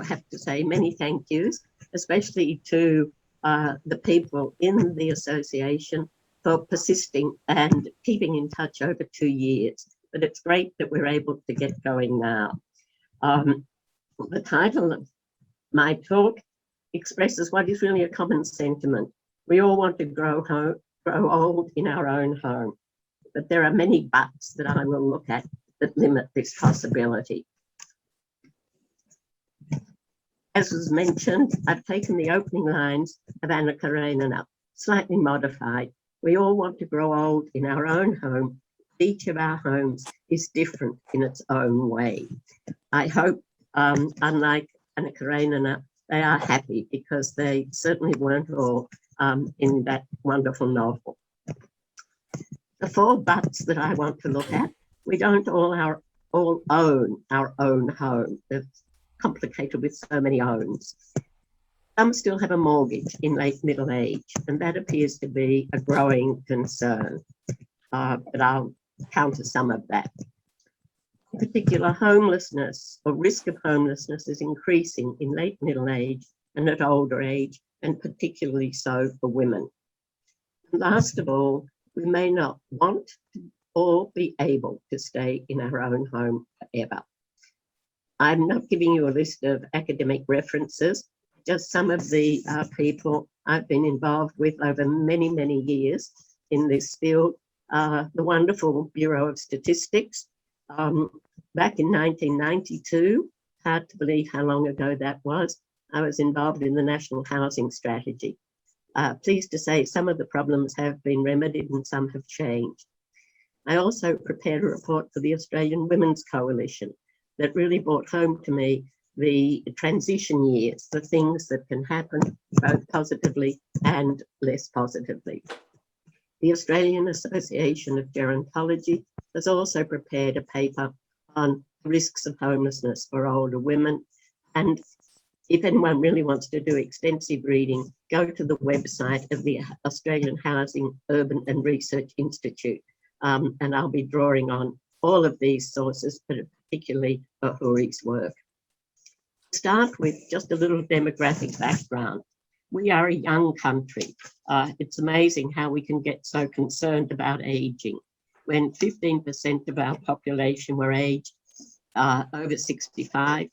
also have to say many thank yous, especially to the people in the association for persisting and keeping in touch over 2 years. But it's great that we're able to get going now. The title of my talk expresses what is really a common sentiment. We all want to grow old in our own home, but there are many buts that I will look at that limit this possibility. As was mentioned, I've taken the opening lines of Anna Karenina, slightly modified. We all want to grow old in our own home. Each of our homes is different in its own way. I hope, unlike Anna Karenina, they are happy, because they certainly weren't all in that wonderful novel. The 4 buts that I want to look at: we don't all own our own home. It's complicated with so many owns. Some still have a mortgage in late middle age, and that appears to be a growing concern. But I'll counter some of that. In particular, homelessness or risk of homelessness is increasing in late middle age and at older age, and particularly so for women. And last of all, we may not want or be able to stay in our own home forever. I'm not giving you a list of academic references, just some of the people I've been involved with over many, many years in this field. The wonderful Bureau of Statistics. Back in 1992, hard to believe how long ago that was, I was involved in the National Housing Strategy. Pleased to say some of the problems have been remedied and some have changed. I also prepared a report for the Australian Women's Coalition that really brought home to me the transition years, the things that can happen both positively and less positively. The Australian Association of Gerontology has also prepared a paper on risks of homelessness for older women. And if anyone really wants to do extensive reading, go to the website of the Australian Housing, Urban and Research Institute. And I'll be drawing on all of these sources, but particularly Ahuri's work. To start with just a little demographic background. We are a young country. It's amazing how we can get so concerned about aging when 15% of our population were aged over 65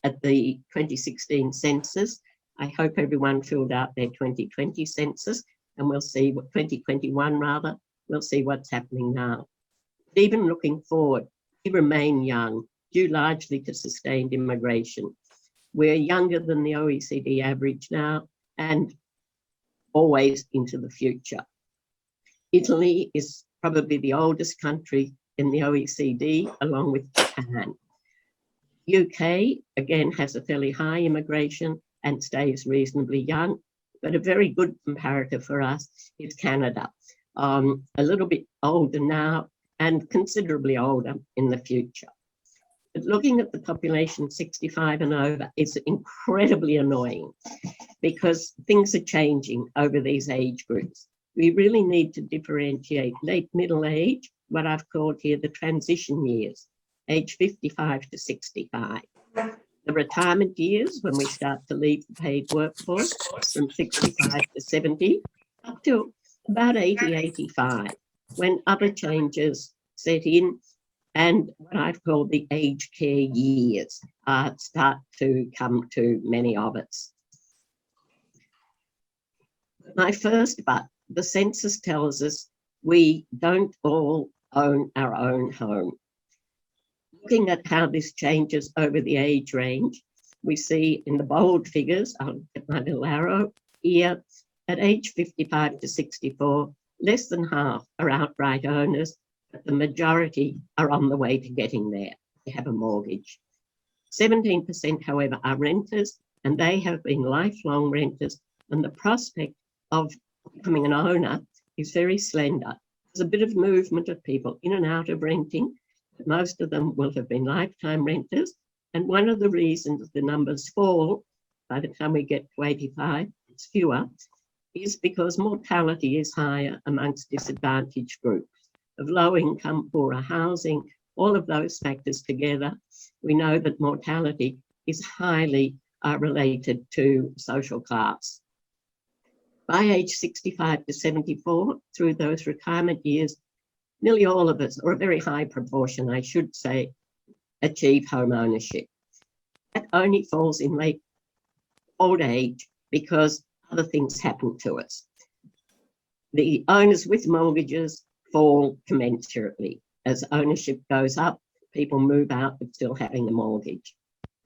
at the 2016 census. I hope everyone filled out their 2020 census, and we'll see what 2021 rather, we'll see what's happening now. But even looking forward, we remain young, due largely to sustained immigration. We're younger than the OECD average now, and always into the future. Italy is probably the oldest country in the OECD, along with Japan. UK, again, has a fairly high immigration and stays reasonably young, but a very good comparator for us is Canada. A little bit older now and considerably older in the future. But looking at the population 65 and over is incredibly annoying, because things are changing over these age groups. We really need to differentiate late middle age, what I've called here the transition years, age 55 to 65. The retirement years, when we start to leave the paid workforce, from 65 to 70, up to about 80, 85, when other changes set in, and what I've called the aged care years start to come to many of us. My first but, the census tells us we don't all own our own home. Looking at how this changes over the age range, we see in the bold figures, I'll get my little arrow here, at age 55 to 64, less than half are outright owners, but the majority are on the way to getting there. They have a mortgage. 17%, however, are renters, and they have been lifelong renters, and the prospect of becoming an owner is very slender. There's a bit of movement of people in and out of renting, but most of them will have been lifetime renters, and one of the reasons the numbers fall by the time we get to 85, it's fewer, is because mortality is higher amongst disadvantaged groups of low income, poorer housing, all of those factors together. We know that mortality is highly related to social class. By age 65 to 74, through those retirement years, nearly all of us, or a very high proportion, I should say, achieve home ownership. That only falls in late old age because other things happen to us. The owners with mortgages fall commensurately. As ownership goes up, people move out but still having a mortgage.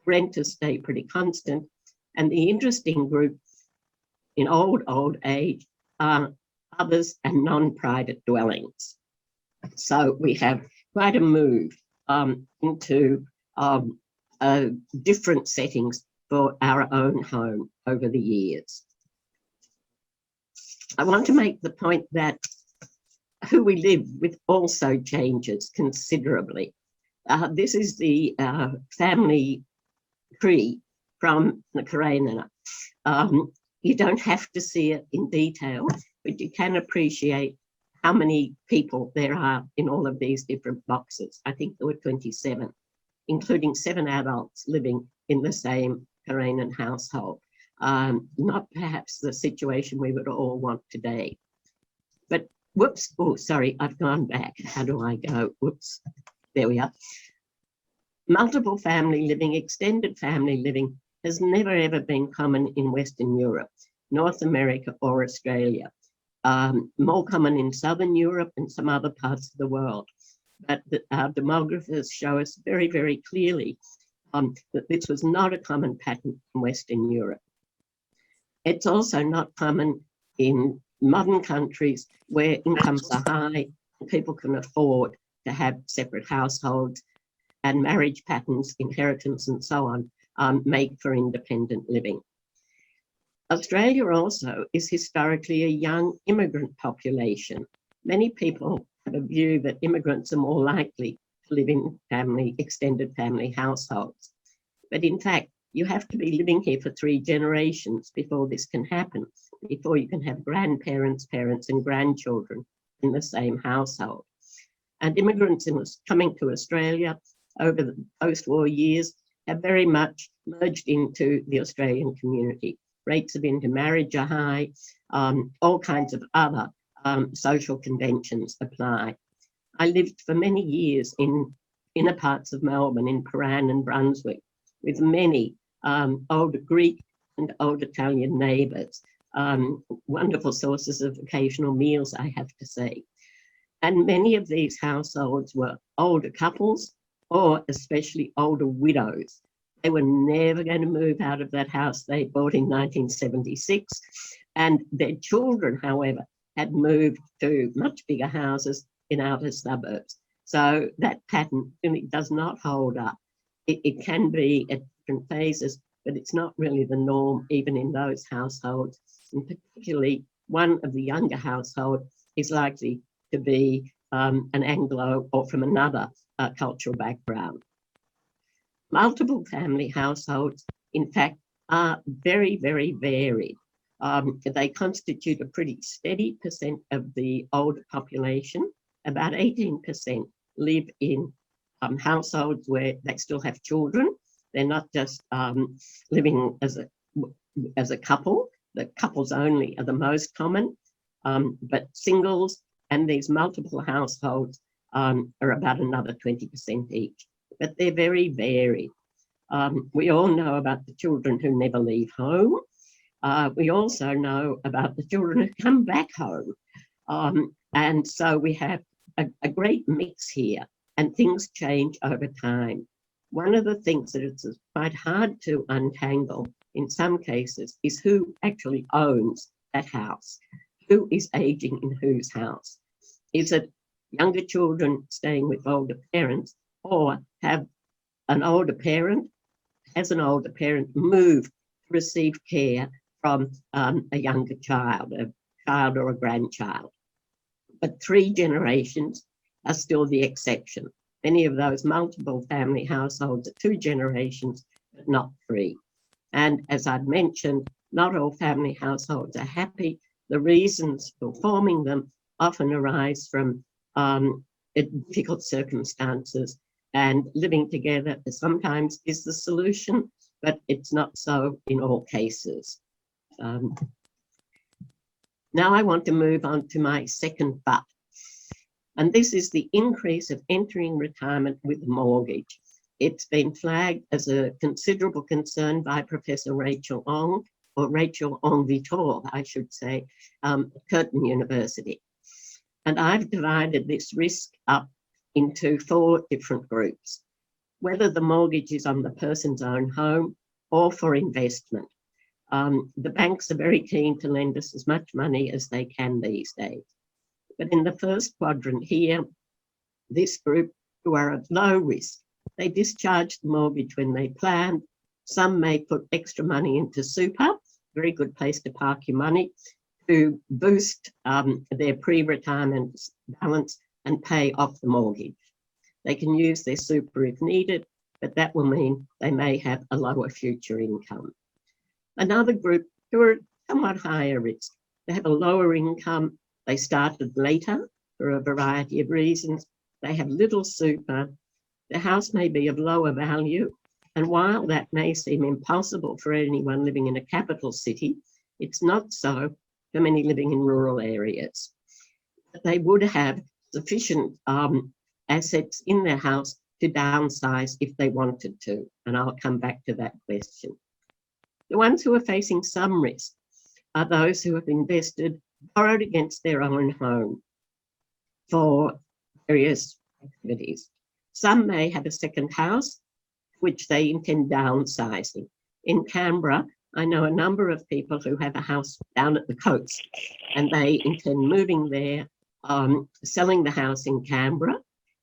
Renters stay pretty constant. And the interesting group in old age are others and non-private dwellings. So we have quite a move into different settings for our own home over the years. I want to make the point that who we live with also changes considerably. This is the family tree from the Karenina. You don't have to see it in detail, but you can appreciate how many people there are in all of these different boxes. I think there were 27, including 7 adults living in the same Karenin household. Not perhaps the situation we would all want today. But whoops, oh, sorry, I've gone back. How do I go? Whoops, there we are. Multiple family living, extended family living has never ever been common in Western Europe, North America or Australia. More common in Southern Europe and some other parts of the world. But our demographers show us very, very clearly that this was not a common pattern in Western Europe. It's also not common in modern countries where incomes are high and people can afford to have separate households, and marriage patterns, inheritance and so on make for independent living. Australia also is historically a young immigrant population. Many people have a view that immigrants are more likely to live in extended family households. But in fact, you have to be living here for 3 generations before this can happen, before you can have grandparents, parents, and grandchildren in the same household. And immigrants coming to Australia over the post-war years have very much merged into the Australian community. Rates of intermarriage are high, all kinds of other social conventions apply. I lived for many years in inner parts of Melbourne, in Paran and Brunswick, with many old Greek and old Italian neighbours, wonderful sources of occasional meals, I have to say. And many of these households were older couples, or especially older widows. They were never going to move out of that house they bought in 1976. And their children, however, had moved to much bigger houses in outer suburbs. So that pattern really does not hold up. It can be at different phases, but it's not really the norm, even in those households. And particularly one of the younger household is likely to be an Anglo or from another cultural background. Multiple family households, in fact, are very, very varied. They constitute a pretty steady percent of the older population. About 18% live in households where they still have children. They're not just living as a couple. The couples only are the most common, but singles and these multiple households are about another 20% each. But they're very varied. We all know about the children who never leave home. We also know about the children who come back home. And so we have a great mix here, and things change over time. One of the things that it's quite hard to untangle in some cases is who actually owns that house. Who is aging in whose house? Is it younger children staying with older parents, or have an older parent, moved to receive care from a younger child, or a grandchild? But 3 generations are still the exception. Many of those multiple family households are 2 generations, but not 3. And as I've mentioned, not all family households are happy. The reasons for forming them often arise from difficult circumstances, and living together sometimes is the solution, but it's not so in all cases. Now I want to move on to my second but, and this is the increase of entering retirement with a mortgage. It's been flagged as a considerable concern by Professor Rachel Ong, or Rachel Ong-Vitor, I should say, Curtin University. And I've divided this risk up into 4 different groups. Whether the mortgage is on the person's own home or for investment. The banks are very keen to lend us as much money as they can these days. But in the first quadrant here, this group who are at low risk, they discharge the mortgage when they plan. Some may put extra money into super, very good place to park your money, to boost their pre-retirement balance and pay off the mortgage. They can use their super if needed, but that will mean they may have a lower future income. Another group who are somewhat higher risk, they have a lower income, they started later for a variety of reasons, they have little super, the house may be of lower value, and while that may seem impossible for anyone living in a capital city, it's not so for many living in rural areas. They would have sufficient assets in their house to downsize if they wanted to, and I'll come back to that question. The ones who are facing some risk are those who have invested, borrowed against their own home for various activities. Some may have a second house, which they intend downsizing. In Canberra, I know a number of people who have a house down at the coast, and they intend moving there, selling the house in Canberra.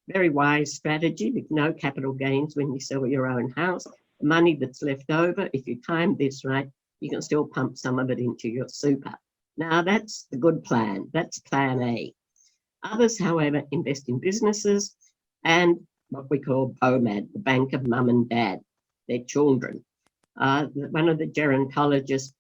Very wise strategy with no capital gains when you sell your own house. The money that's left over, if you time this right, you can still pump some of it into your super. Now that's the good plan. That's plan A. Others, however, invest in businesses and what we call BOMAD, the Bank of Mum and Dad, their children. One of the gerontologists,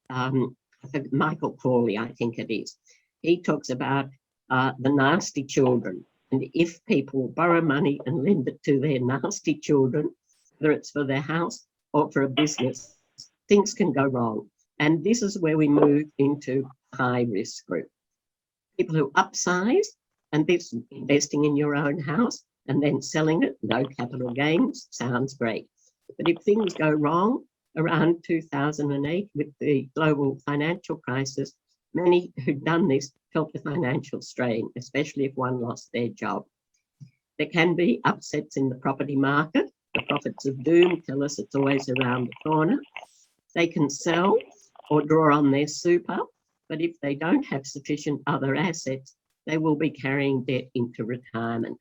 Michael Corley, I think it is, he talks about the nasty children. And if people borrow money and lend it to their nasty children, whether it's for their house or for a business, things can go wrong. And this is where we move into high risk group. People who upsize, and this investing in your own house and then selling it, no capital gains, sounds great. But if things go wrong, around 2008 with the global financial crisis, many who'd done this felt the financial strain, especially if one lost their job. There can be upsets in the property market. The prophets of doom tell us it's always around the corner. They can sell or draw on their super, but if they don't have sufficient other assets, they will be carrying debt into retirement.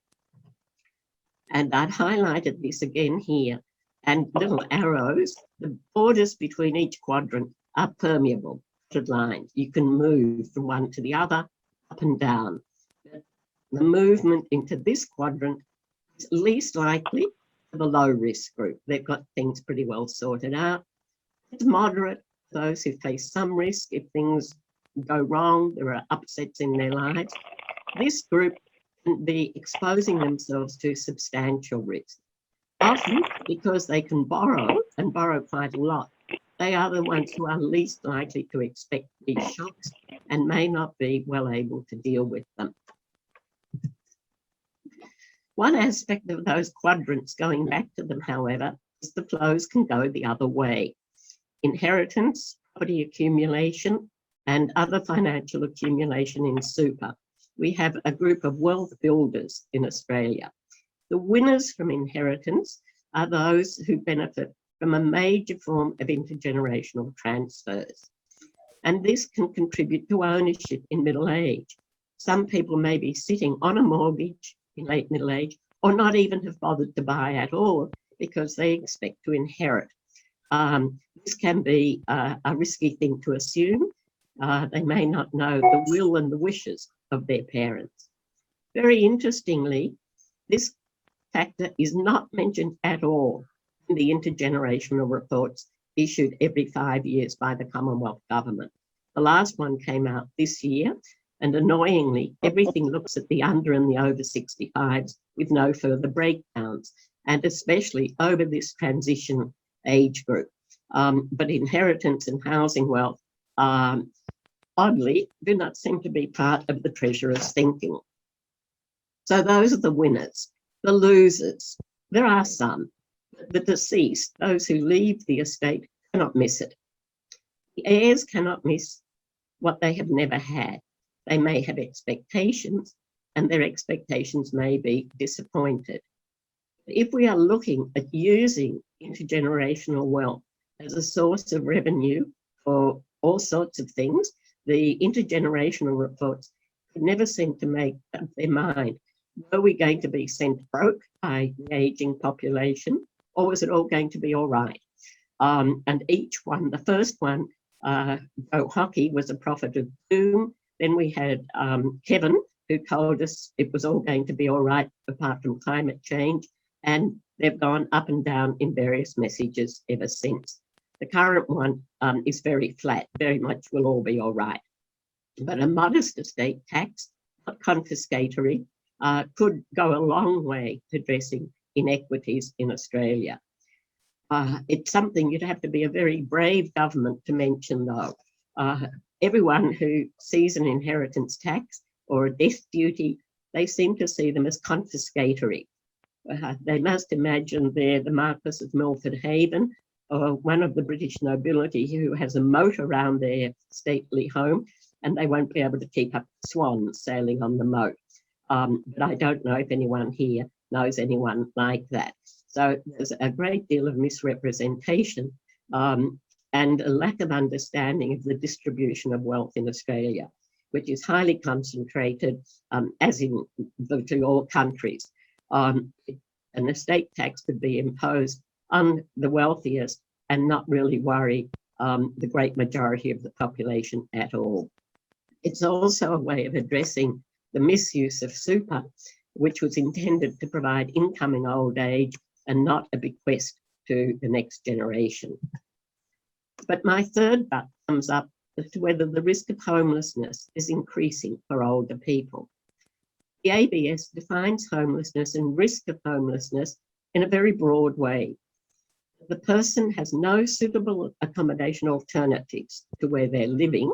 And I've highlighted this again here, and little arrows, the borders between each quadrant are permeable, dotted lines. You can move from one to the other, up and down. The movement into this quadrant is least likely for the low risk group. They've got things pretty well sorted out. It's moderate for those who face some risk. If things go wrong, there are upsets in their lives. This group can be exposing themselves to substantial risk. Often because they can borrow and borrow quite a lot, they are the ones who are least likely to expect these shocks and may not be well able to deal with them. One aspect of those quadrants going back to them, however, is the flows can go the other way. Inheritance, property accumulation, and other financial accumulation in super. We have a group of wealth builders in Australia. The winners from inheritance are those who benefit from a major form of intergenerational transfers. And this can contribute to ownership in middle age. Some people may be sitting on a mortgage in late middle age or not even have bothered to buy at all because they expect to inherit. This can be a risky thing to assume. They may not know the will and the wishes of their parents. Very interestingly, this factor is not mentioned at all in the intergenerational reports issued every 5 years by the Commonwealth Government. The last one came out this year, and annoyingly, everything looks at the under and the over 65s with no further breakdowns, and especially over this transition age group. but inheritance and housing wealth, oddly, do not seem to be part of the Treasurer's thinking. So those are the winners. The losers, there are some. The deceased, those who leave the estate, cannot miss it. The heirs cannot miss what they have never had. They may have expectations, and their expectations may be disappointed. If we are looking at using intergenerational wealth as a source of revenue for all sorts of things, the intergenerational reports could never seem to make up their mind. Were we going to be sent broke by the ageing population, or was it all going to be all right? And each one, the first one, Joe Hockey, was a prophet of doom. Then we had Kevin, who told us it was all going to be all right apart from climate change. And they've gone up and down in various messages ever since. The current one is very flat, very much will all be all right. But a modest estate tax, not confiscatory, could go a long way to addressing inequities in Australia. It's something you'd have to be a very brave government to mention, though. Everyone who sees an inheritance tax or a death duty, they seem to see them as confiscatory. They must imagine they're the Marquess of Milford Haven, or one of the British nobility who has a moat around their stately home, and they won't be able to keep up swans sailing on the moat. But I don't know if anyone here knows anyone like that. So there's a great deal of misrepresentation and a lack of understanding of the distribution of wealth in Australia, which is highly concentrated, as in virtually all countries. An estate tax could be imposed on the wealthiest and not really worry the great majority of the population at all. It's also a way of addressing the misuse of super, which was intended to provide income in old age and not a bequest to the next generation. But my third but comes up as to whether the risk of homelessness is increasing for older people. The ABS defines homelessness and risk of homelessness in a very broad way. The person has no suitable accommodation alternatives to where they're living,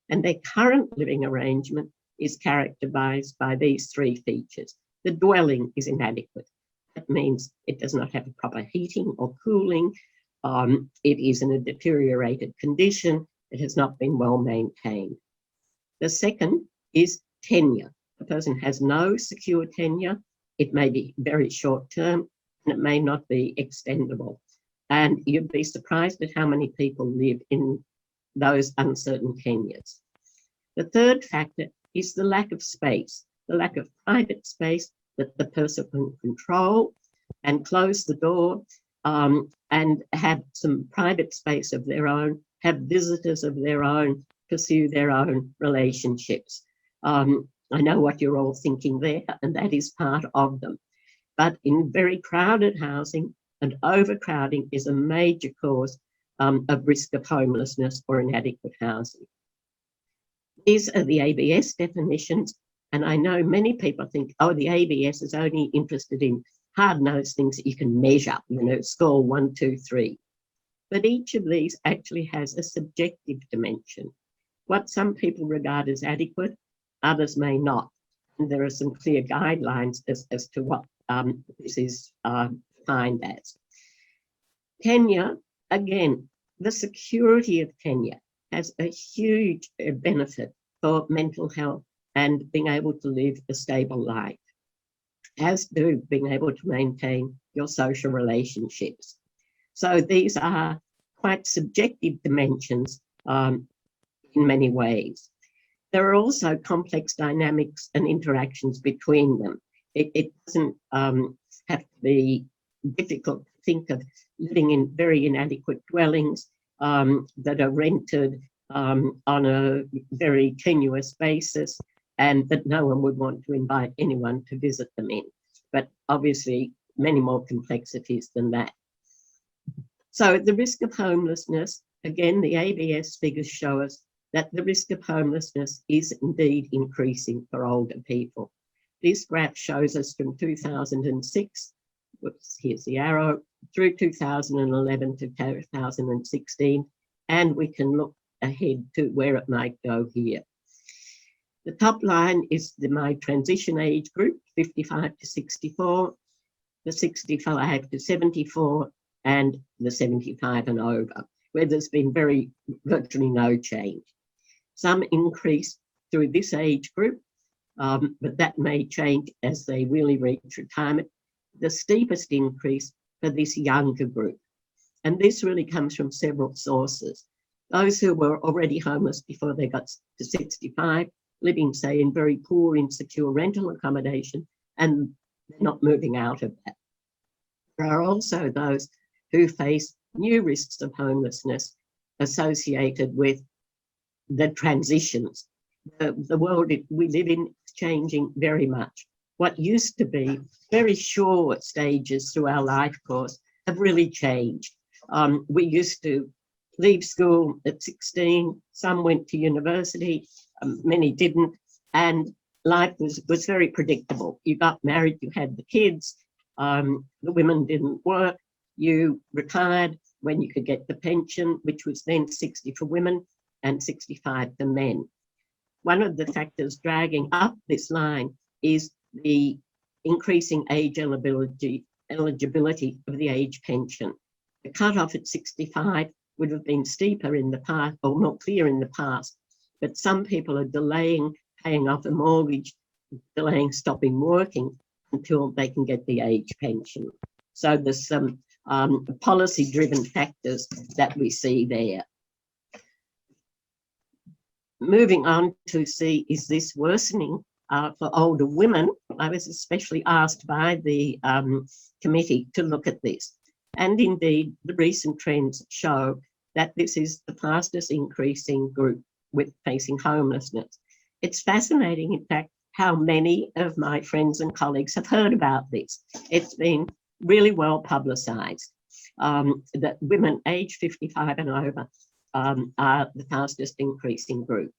and their current living arrangement is characterised by these three features. The dwelling is inadequate. That means it does not have proper heating or cooling. It is in a deteriorated condition. It has not been well maintained. The second is tenure. The person has no secure tenure. It may be very short term, and it may not be extendable. And you'd be surprised at how many people live in those uncertain tenures. The third factor is the lack of space, the lack of private space that the person can control and close the door and have some private space of their own, have visitors of their own, pursue their own relationships. I know what you're all thinking there, and that is part of them. But in very crowded housing, and overcrowding is a major cause of risk of homelessness or inadequate housing. These are the ABS definitions, and I know many people think, oh, the ABS is only interested in hard-nosed things that you can measure, score 1, 2, 3. But each of these actually has a subjective dimension. What some people regard as adequate, others may not. And there are some clear guidelines as to what this is defined as. Tenure, again, the security of tenure has a huge benefit for mental health and being able to live a stable life, as do being able to maintain your social relationships. So these are quite subjective dimensions in many ways. There are also complex dynamics and interactions between them. It doesn't have to be difficult to think of living in very inadequate dwellings that are rented on a very tenuous basis, and that no one would want to invite anyone to visit them in. But obviously, many more complexities than that. So the risk of homelessness, again, the ABS figures show us that the risk of homelessness is indeed increasing for older people. This graph shows us from 2006, here's the arrow, through 2011 to 2016, and we can look ahead to where it might go here. The top line is my transition age group, 55 to 64, the 65 to 74, and the 75 and over, where there's been virtually no change. Some increase through this age group, but that may change as they really reach retirement. The steepest increase for this younger group. And this really comes from several sources. Those who were already homeless before they got to 65, living, say, in very poor, insecure rental accommodation, and they're not moving out of that. There are also those who face new risks of homelessness associated with the transitions. The world we live in is changing very much. What used to be very short stages through our life course have really changed. We used to leave school at 16, some went to university, many didn't, and life was very predictable. You got married, you had the kids, the women didn't work, you retired when you could get the pension, which was then 60 for women and 65 for men. One of the factors dragging up this line is the increasing age eligibility of the age pension. The cutoff at 65 would have been steeper in the past, or more clear in the past, but some people are delaying paying off a mortgage, delaying stopping working until they can get the age pension. So there's some policy-driven factors that we see there. Moving on to see, is this worsening for older women? I was especially asked by the committee to look at this. And indeed, the recent trends show that this is the fastest increasing group with facing homelessness. It's fascinating, in fact, how many of my friends and colleagues have heard about this. It's been really well publicised that women aged 55 and over are the fastest increasing group.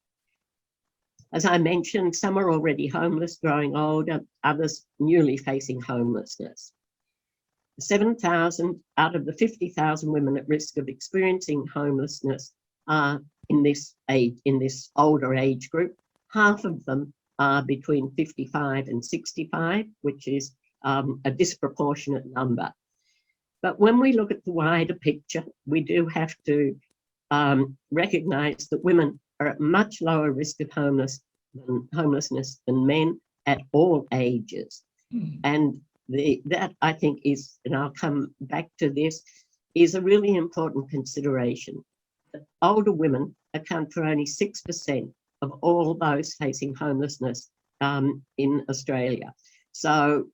As I mentioned, some are already homeless, growing older, others newly facing homelessness. 7,000 out of the 50,000 women at risk of experiencing homelessness are in this older age group. Half of them are between 55 and 65, which is a disproportionate number. But when we look at the wider picture, we do have to recognise that women are at much lower risk of homelessness than men at all ages. And that, I think, is, and I'll come back to this, is a really important consideration. That older women account for only 6% of all those facing homelessness in Australia. So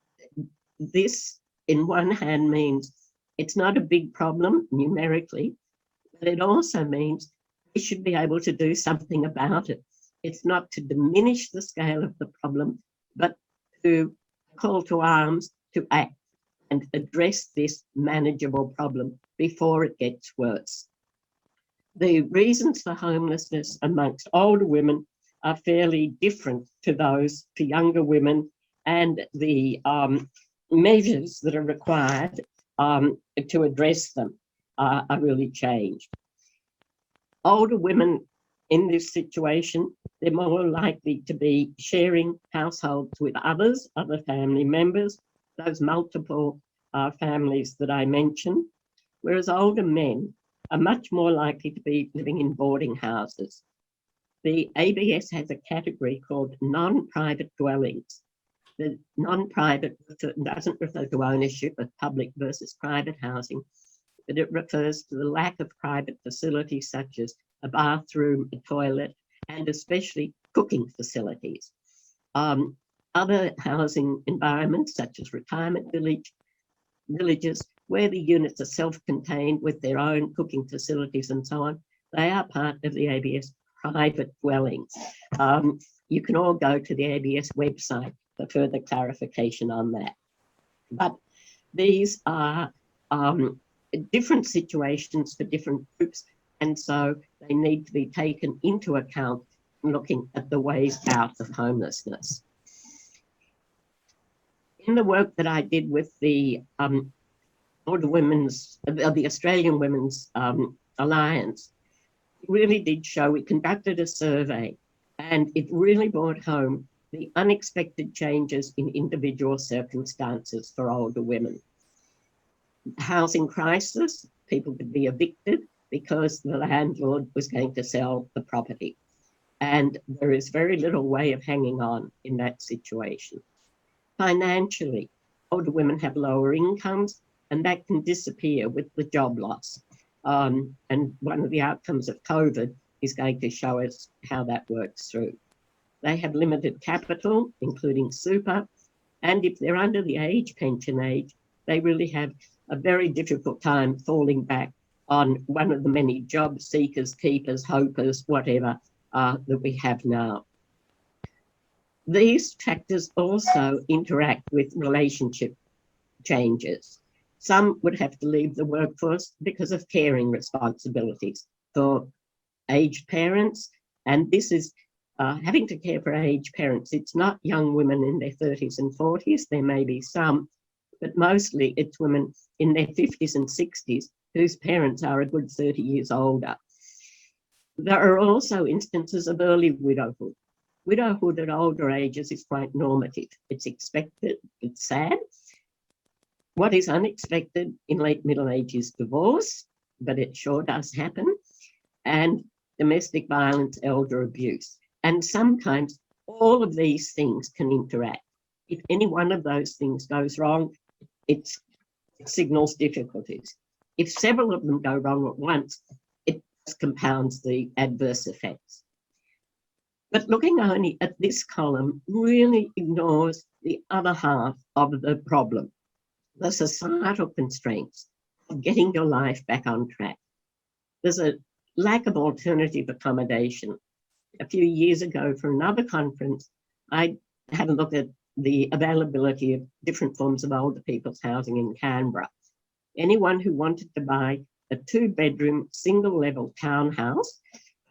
this, in one hand, means it's not a big problem numerically, but it also means we should be able to do something about it. It's not to diminish the scale of the problem, but to call to arms to act and address this manageable problem before it gets worse. The reasons for homelessness amongst older women are fairly different to those for younger women, and the measures that are required to address them are really changed. Older women in this situation, they're more likely to be sharing households with other family members, those multiple families that I mentioned, whereas older men are much more likely to be living in boarding houses. The ABS has a category called non-private dwellings. The non-private doesn't refer to ownership of public versus private housing, but it refers to the lack of private facilities such as a bathroom, a toilet, and especially cooking facilities. Other housing environments such as retirement villages, where the units are self-contained with their own cooking facilities and so on, they are part of the ABS private dwellings. You can all go to the ABS website for further clarification on that. But these are different situations for different groups, and so they need to be taken into account in looking at the ways out of homelessness. In the work that I did with the the Australian Women's Alliance, it really did show, we conducted a survey and it really brought home the unexpected changes in individual circumstances for older women. Housing crisis, people could be evicted because the landlord was going to sell the property. And there is very little way of hanging on in that situation. Financially, older women have lower incomes, and that can disappear with the job loss. And one of the outcomes of COVID is going to show us how that works through. They have limited capital, including super, and if they're under the age pension age, they really have a very difficult time falling back on one of the many job seekers, keepers, hopers, whatever, that we have now. These factors also interact with relationship changes. Some would have to leave the workforce because of caring responsibilities for aged parents, and this is having to care for aged parents. It's not young women in their 30s and 40s, there may be some, but mostly it's women in their 50s and 60s whose parents are a good 30 years older. There are also instances of early widowhood. Widowhood at older ages is quite normative. It's expected, it's sad. What is unexpected in late middle age is divorce, but it sure does happen, and domestic violence, elder abuse. And sometimes all of these things can interact. If any one of those things goes wrong, it signals difficulties. If several of them go wrong at once, it compounds the adverse effects. But looking only at this column really ignores the other half of the problem, the societal constraints of getting your life back on track. There's a lack of alternative accommodation. A few years ago for another conference, I had a look at the availability of different forms of older people's housing in Canberra. Anyone who wanted to buy a 2-bedroom, single-level townhouse,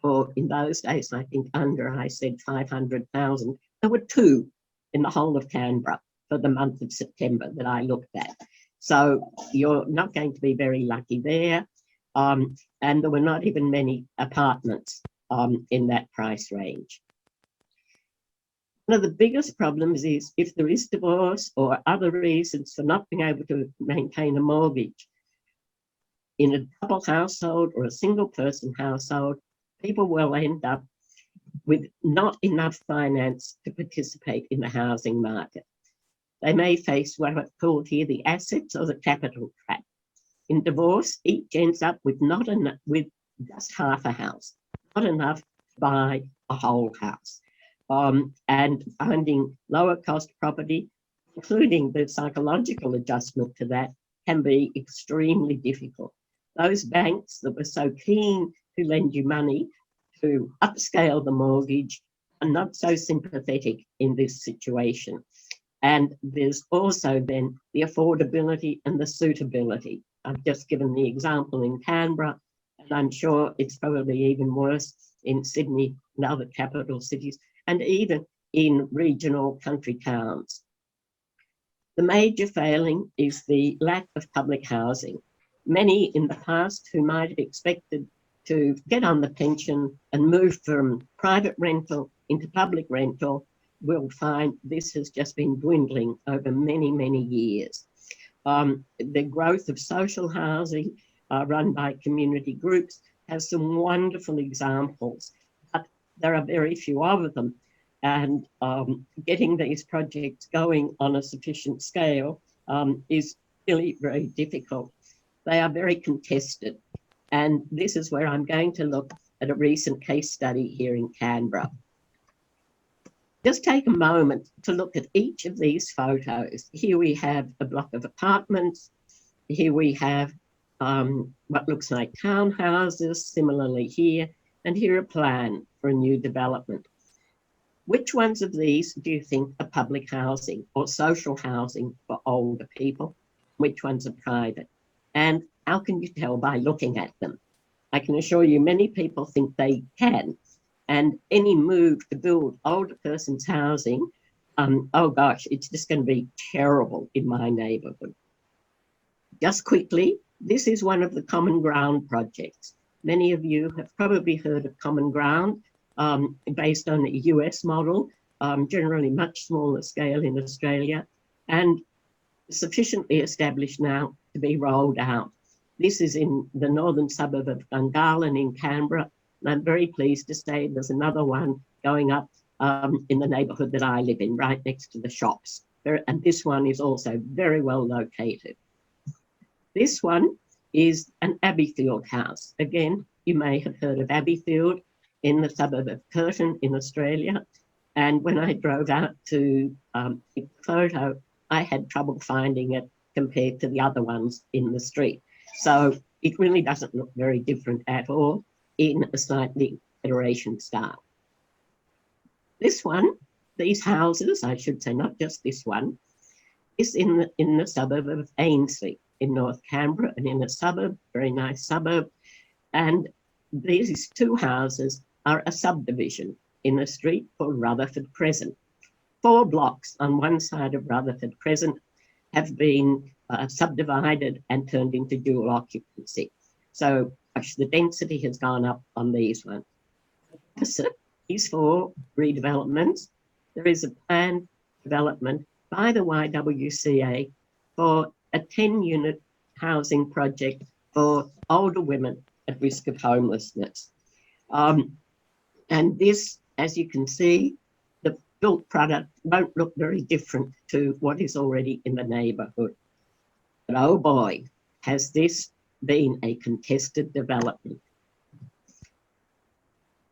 or in those days, I think I said 500,000, there were 2 in the whole of Canberra for the month of September that I looked at. So you're not going to be very lucky there. And there were not even many apartments in that price range. One of the biggest problems is if there is divorce or other reasons for not being able to maintain a mortgage, in a double household or a single person household, people will end up with not enough finance to participate in the housing market. They may face what I've called here the assets or the capital trap. In divorce, each ends up with with just half a house, not enough to buy a whole house. And finding lower cost property, including the psychological adjustment to that, can be extremely difficult. Those banks that were so keen to lend you money to upscale the mortgage are not so sympathetic in this situation. And there's also then the affordability and the suitability. I've just given the example in Canberra, and I'm sure it's probably even worse in Sydney and other capital cities, and even in regional country towns. The major failing is the lack of public housing. Many in the past who might have expected to get on the pension and move from private rental into public rental will find this has just been dwindling over many, many years. The growth of social housing run by community groups has some wonderful examples, but there are very few of them. And getting these projects going on a sufficient scale is really very difficult. They are very contested. And this is where I'm going to look at a recent case study here in Canberra. Just take a moment to look at each of these photos. Here we have a block of apartments. Here we have what looks like townhouses, similarly here, and here a plan for a new development. Which ones of these do you think are public housing or social housing for older people? Which ones are private? And how can you tell by looking at them? I can assure you many people think they can. And any move to build older person's housing Oh gosh, it's just going to be terrible in my neighbourhood. Just quickly, this is one of the Common Ground projects. Many of you have probably heard of Common Ground, based on a US model, generally much smaller scale in Australia, and sufficiently established now to be rolled out. This is in the northern suburb of Gungahlin in Canberra, and I'm very pleased to say there's another one going up in the neighbourhood that I live in, right next to the shops. And this one is also very well located. This one is an Abbeyfield house. Again, you may have heard of Abbeyfield in the suburb of Curtin in Australia. And when I drove out to take the photo, I had trouble finding it compared to the other ones in the street. So it really doesn't look very different at all in a slightly Federation style. This one, these houses, I should say, not just this one, is in the suburb of Ainslie in North Canberra, and in a suburb, very nice suburb. And these two houses are a subdivision in a street called Rutherford Crescent. 4 blocks on one side of Rutherford Crescent have been subdivided and turned into dual occupancy. So gosh, the density has gone up on these ones. Opposite these 4 redevelopments, there is a planned development by the YWCA for a 10-unit housing project for older women at risk of homelessness. And this, as you can see, the built product won't look very different to what is already in the neighbourhood. But oh boy, has this been a contested development.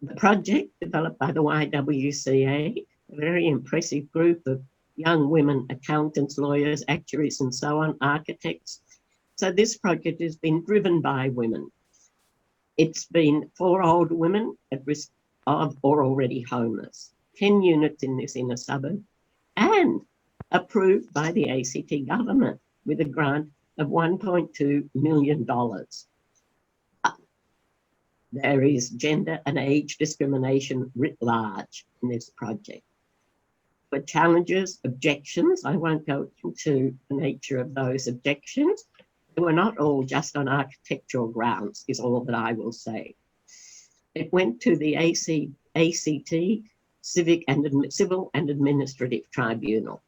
The project, developed by the YWCA, a very impressive group of young women, accountants, lawyers, actuaries, and so on, architects. So this project has been driven by women. It's been for older women at risk of or already homeless, 10 units in this inner suburb, and approved by the ACT government with a grant of $1.2 million. There is gender and age discrimination writ large in this project. But challenges, objections, I won't go into the nature of those objections. They were not all just on architectural grounds, is all that I will say. It went to the ACT Civil and Administrative Tribunal.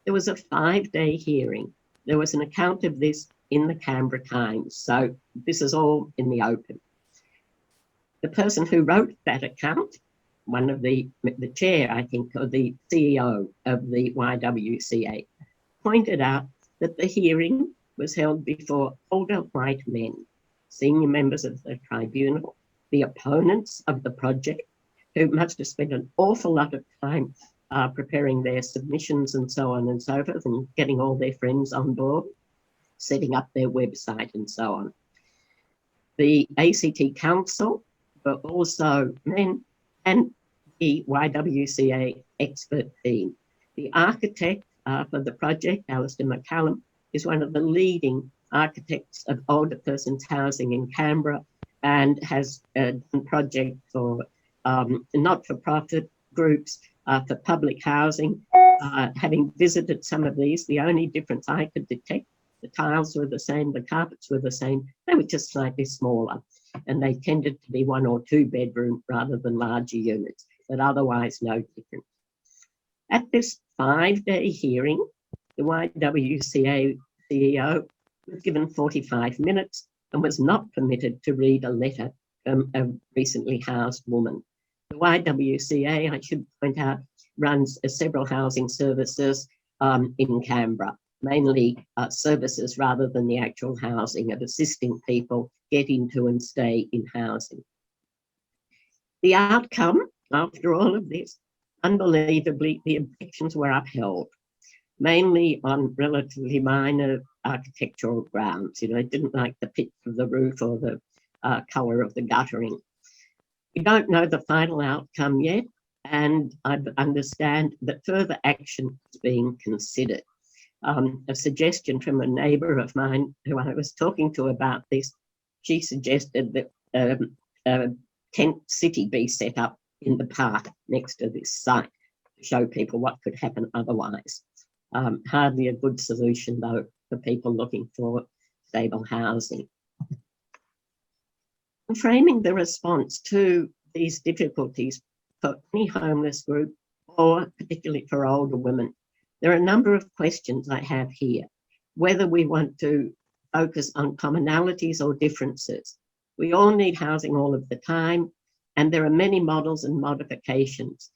There was a 5-day hearing. There was an account of this in the Canberra Times, so this is all in the open. The person who wrote that account, one of the chair, I think, or the CEO of the YWCA, pointed out that the hearing was held before older white men, senior members of the tribunal, the opponents of the project, who must have spent an awful lot of time preparing their submissions and so on and so forth, and getting all their friends on board, setting up their website and so on. The ACT Council were also men, and the YWCA expert team. The architect for the project, Alistair McCallum, is one of the leading architects of older persons housing in Canberra, and has done projects for not-for-profit groups, for public housing. Having visited some of these, the only difference I could detect, the tiles were the same, the carpets were the same, they were just slightly smaller, and they tended to be 1 or 2 bedroom rather than larger units, but otherwise no difference. At this 5-day hearing, the YWCA CEO was given 45 minutes and was not permitted to read a letter from a recently housed woman. The YWCA, I should point out, runs several housing services in Canberra, mainly services rather than the actual housing, of assisting people get into and stay in housing. The outcome, after all of this, unbelievably, the objections were upheld, mainly on relatively minor architectural grounds. You know, it didn't like the pitch of the roof or the colour of the guttering. We don't know the final outcome yet, and I understand that further action is being considered. A suggestion from a neighbour of mine who I was talking to about this, she suggested that a tent city be set up in the park next to this site to show people what could happen otherwise. Hardly a good solution, though, for people looking for stable housing. Framing the response to these difficulties for any homeless group, or particularly for older women, there are a number of questions I have here. Whether we want to focus on commonalities or differences. We all need housing all of the time, and there are many models and modifications.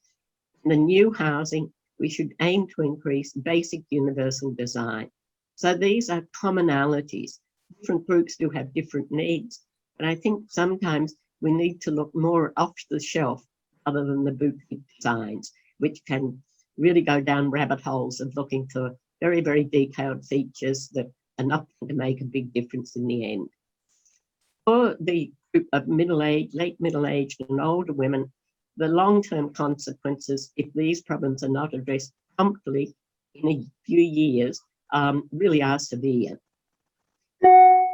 In the new housing, we should aim to increase basic universal design. So these are commonalities. Different groups do have different needs, but I think sometimes we need to look more off the shelf other than the boutique designs, which can really go down rabbit holes of looking for very, very detailed features that are not going to make a big difference in the end. For the group of middle-aged, late middle-aged and older women, the long-term consequences, if these problems are not addressed promptly in a few years, really are severe.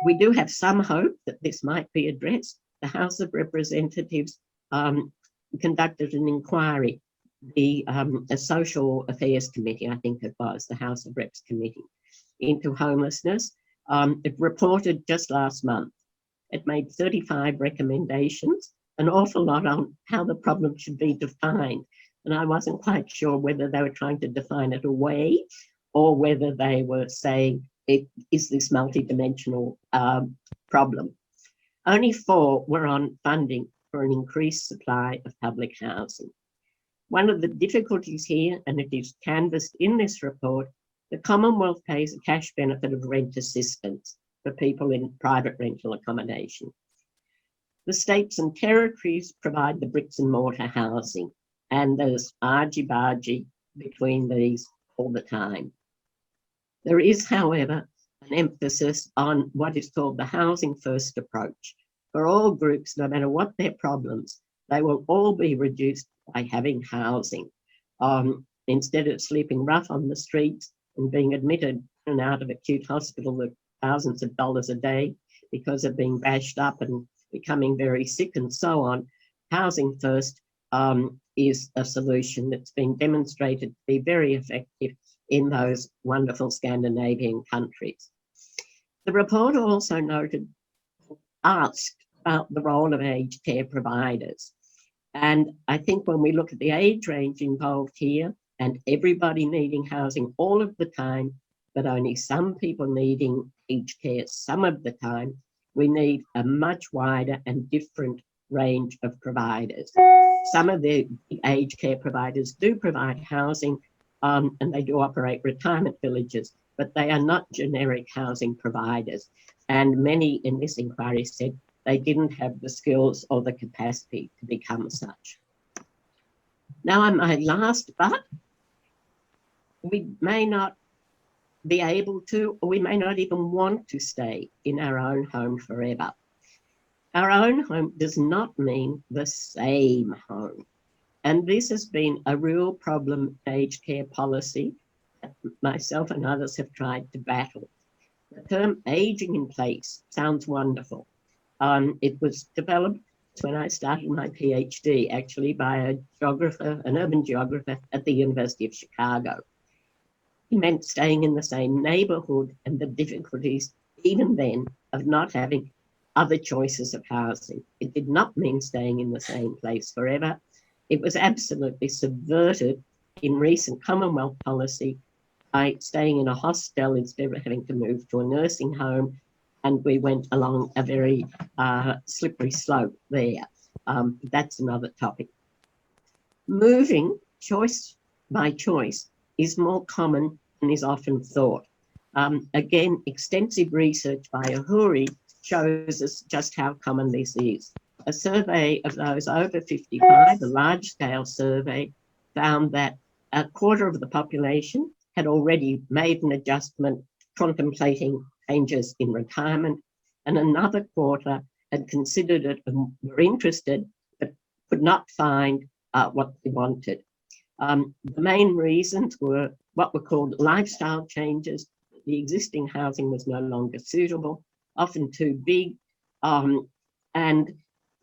We do have some hope that this might be addressed. The House of Representatives conducted an inquiry, the Social Affairs Committee, I think it was, the House of Reps Committee, into homelessness. It reported just last month. It made 35 recommendations, an awful lot on how the problem should be defined. And I wasn't quite sure whether they were trying to define it away or whether they were saying, is this multidimensional problem? Only 4 were on funding for an increased supply of public housing. One of the difficulties here, and it is canvassed in this report, the Commonwealth pays a cash benefit of rent assistance for people in private rental accommodation. The states and territories provide the bricks and mortar housing, and there's argy-bargy between these all the time. There is, however, an emphasis on what is called the housing first approach. For all groups, no matter what their problems, they will all be reduced by having housing. Instead of sleeping rough on the streets and being admitted in and out of acute hospital with thousands of dollars a day because of being bashed up and becoming very sick and so on, housing first is a solution that's been demonstrated to be very effective in those wonderful Scandinavian countries. The report also asked about the role of aged care providers. And I think when we look at the age range involved here, and everybody needing housing all of the time, but only some people needing aged care some of the time, we need a much wider and different range of providers. Some of the aged care providers do provide housing, and they do operate retirement villages, but they are not generic housing providers. And many in this inquiry said they didn't have the skills or the capacity to become such. Now, on my last but, we may not be able to, or we may not even want to stay in our own home forever. Our own home does not mean the same home. And this has been a real problem in aged care policy that myself and others have tried to battle. The term aging in place sounds wonderful. It was developed when I started my PhD, actually, by a geographer, an urban geographer at the University of Chicago. It meant staying in the same neighborhood and the difficulties, even then, of not having other choices of housing. It did not mean staying in the same place forever. It was absolutely subverted in recent Commonwealth policy by staying in a hostel instead of having to move to a nursing home. And we went along a very slippery slope there. That's another topic. Moving, choice by choice, is more common than is often thought. Again, extensive research by Ahuri shows us just how common this is. A survey of those over 55, a large-scale survey, found that a quarter of the population had already made an adjustment contemplating changes in retirement, and another quarter had considered it and were interested, but could not find what they wanted. The main reasons were what were called lifestyle changes. The existing housing was no longer suitable, often too big, and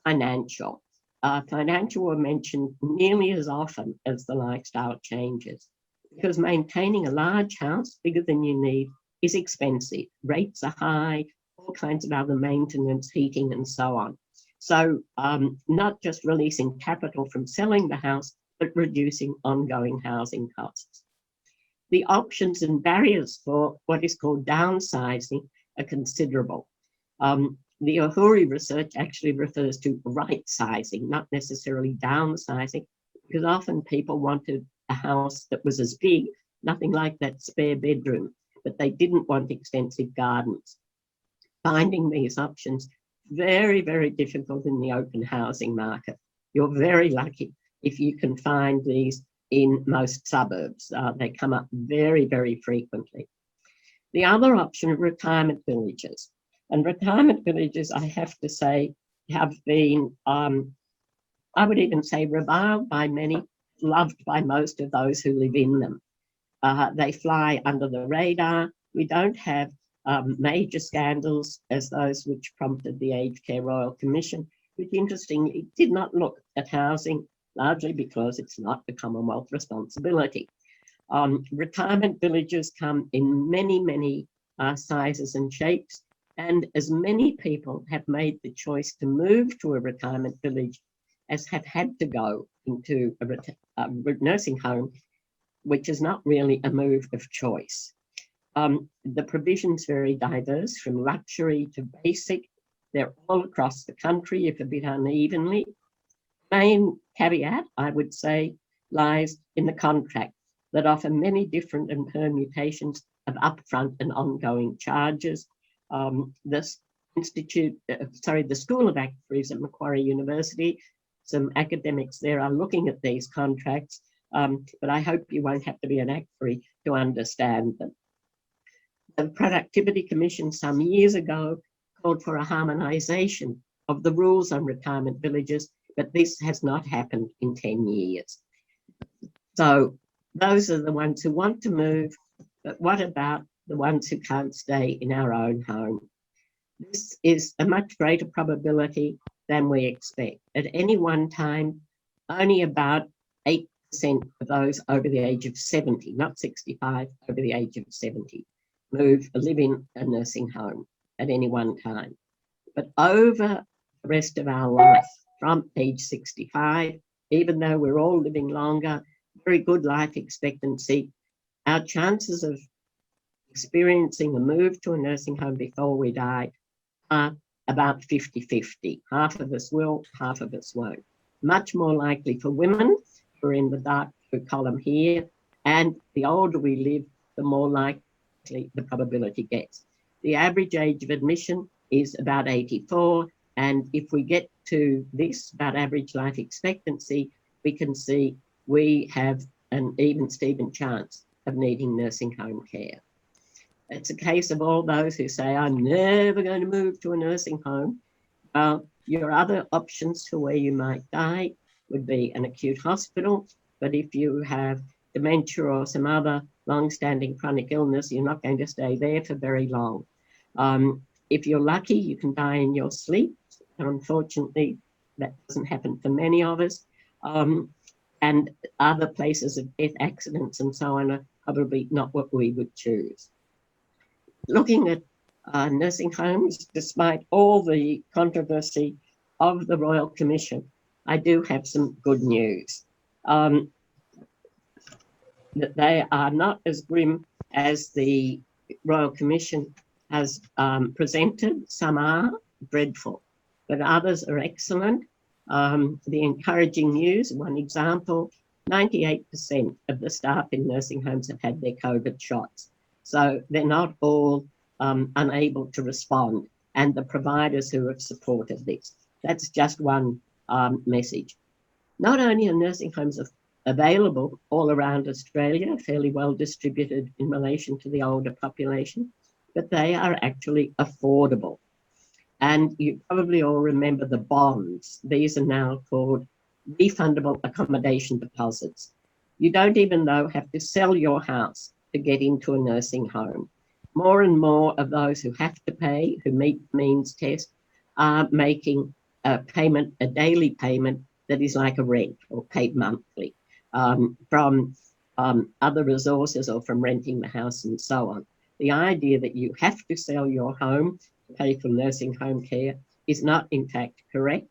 financial. financial were mentioned nearly as often as the lifestyle changes, because maintaining a large house bigger than you need is expensive. Rates are high, all kinds of other maintenance, heating, and so on. So not just releasing capital from selling the house, but reducing ongoing housing costs. The options and barriers for what is called downsizing are considerable. The Uhuri research actually refers to right sizing, not necessarily downsizing, because often people wanted a house that was as big, nothing like that spare bedroom, but they didn't want extensive gardens. Finding these options, very, very difficult in the open housing market. You're very lucky if you can find these in most suburbs. They come up very, very frequently. The other option are retirement villages. And retirement villages, I have to say, have been, I would even say, reviled by many, loved by most of those who live in them. They fly under the radar. We don't have major scandals as those which prompted the Aged Care Royal Commission, which interestingly did not look at housing, largely because it's not the Commonwealth responsibility. Retirement villages come in many, many sizes and shapes, and as many people have made the choice to move to a retirement village as have had to go into a nursing home, which is not really a move of choice. The provision's very diverse, from luxury to basic. They're all across the country, if a bit unevenly. Main caveat, I would say, lies in the contract that offer many different and permutations of upfront and ongoing charges. The School of Actuaries at Macquarie University, some academics there are looking at these contracts, but I hope you won't have to be an actuary to understand them. The Productivity Commission some years ago called for a harmonisation of the rules on retirement villages, but this has not happened in 10 years. So those are the ones who want to move, but what about the ones who can't stay in our own home? This is a much greater probability than we expect. At any one time, only about 8% of those over the age of 70, not 65, over the age of 70, live in a nursing home at any one time. But over the rest of our life, from age 65, even though we're all living longer, very good life expectancy, our chances of experiencing a move to a nursing home before we die are about 50-50. Half of us will, half of us won't. Much more likely for women, who are in the dark blue column here, and the older we live, the more likely the probability gets. The average age of admission is about 84, and if we get to this, about average life expectancy, we can see we have an even Steven chance of needing nursing home care. It's a case of all those who say, I'm never going to move to a nursing home. Your other options for where you might die would be an acute hospital, but if you have dementia or some other long-standing chronic illness, you're not going to stay there for very long. If you're lucky, you can die in your sleep. Unfortunately, that doesn't happen for many of us. And other places of death, accidents and so on are probably not what we would choose. Looking at nursing homes, despite all the controversy of the Royal Commission, I do have some good news. That they are not as grim as the Royal Commission has presented. Some are dreadful, but others are excellent. The encouraging news, one example, 98% of the staff in nursing homes have had their COVID shots. So they're not all unable to respond, and the providers who have supported this. That's just one message. Not only are nursing homes available all around Australia, fairly well distributed in relation to the older population, but they are actually affordable. And you probably all remember the bonds. These are now called refundable accommodation deposits. You don't even, though, have to sell your house to get into a nursing home. More and more of those who have to pay, who meet the means test, are making payment, a daily payment that is like a rent or paid monthly from other resources or from renting the house and so on. The idea that you have to sell your home to pay for nursing home care is not in fact correct.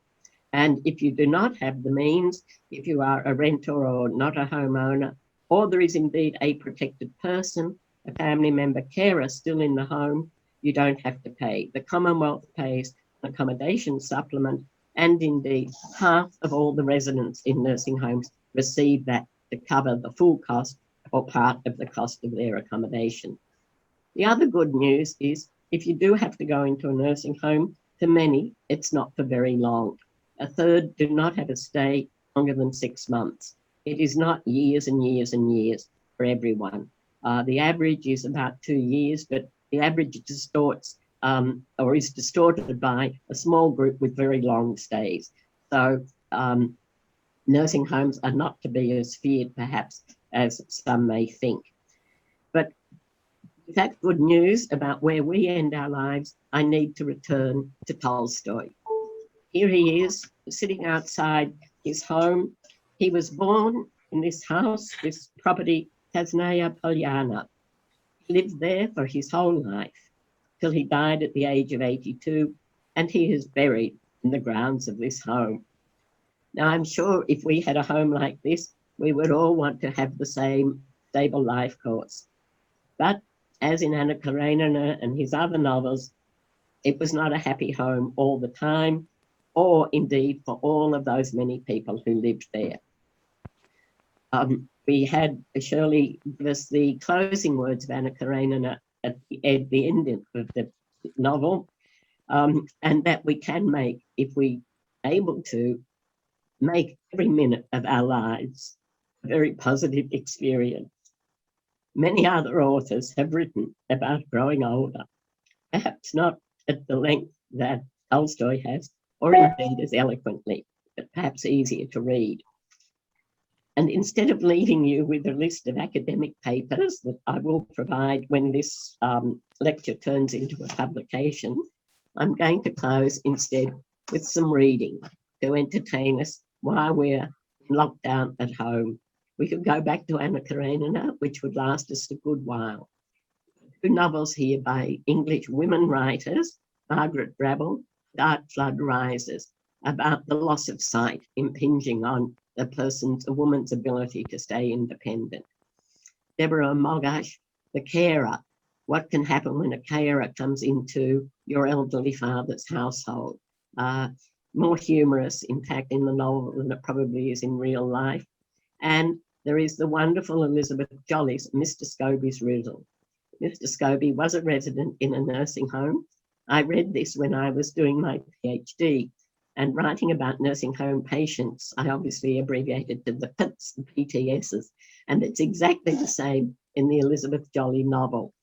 And if you do not have the means, if you are a renter or not a homeowner, or there is indeed a protected person, a family member, carer still in the home, you don't have to pay. The Commonwealth pays an accommodation supplement, and indeed half of all the residents in nursing homes receive that to cover the full cost or part of the cost of their accommodation. The other good news is if you do have to go into a nursing home, for many, it's not for very long. A third do not have a stay longer than 6 months. It is not years and years and years for everyone. The average is about 2 years, but the average distorts or is distorted by a small group with very long stays. So nursing homes are not to be as feared, perhaps, as some may think. But with that good news about where we end our lives, I need to return to Tolstoy. Here he is, sitting outside his home. He was born in this house, this property, Krasnaya Polyana. He lived there for his whole life till he died at the age of 82, and he is buried in the grounds of this home. Now, I'm sure if we had a home like this, we would all want to have the same stable life course. But as in Anna Karenina and his other novels, it was not a happy home all the time, or indeed for all of those many people who lived there. We had Shirley give us the closing words of Anna Karenina at the end of the novel, and that we can make, if we are able to, make every minute of our lives a very positive experience. Many other authors have written about growing older, perhaps not at the length that Tolstoy has, or indeed as eloquently, but perhaps easier to read. And instead of leaving you with a list of academic papers that I will provide when this lecture turns into a publication, I'm going to close instead with some reading to entertain us while we're in lockdown at home. We could go back to Anna Karenina, which would last us a good while. 2 novels here by English women writers, Margaret Drabble, Dark Flood Rises, about the loss of sight impinging on a woman's ability to stay independent. Deborah Mogash, The Carer, what can happen when a carer comes into your elderly father's household. More humorous, in fact, in the novel than it probably is in real life. And there is the wonderful Elizabeth Jolly's Mr. Scobie's Riddle. Mr. Scobie was a resident in a nursing home. I read this when I was doing my PhD, and writing about nursing home patients, I obviously abbreviated to the PITS, the PTSs, and it's exactly the same in the Elizabeth Jolly novel.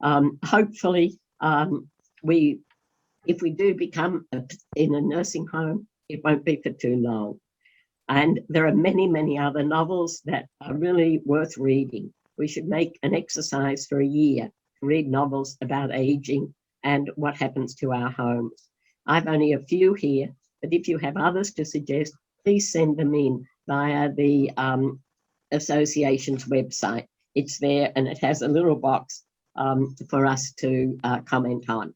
Hopefully, if we do become in a nursing home, it won't be for too long. And there are many, many other novels that are really worth reading. We should make an exercise for a year to read novels about aging and what happens to our homes. I've only a few here, but if you have others to suggest, please send them in via the association's website. It's there and it has a little box for us to comment on.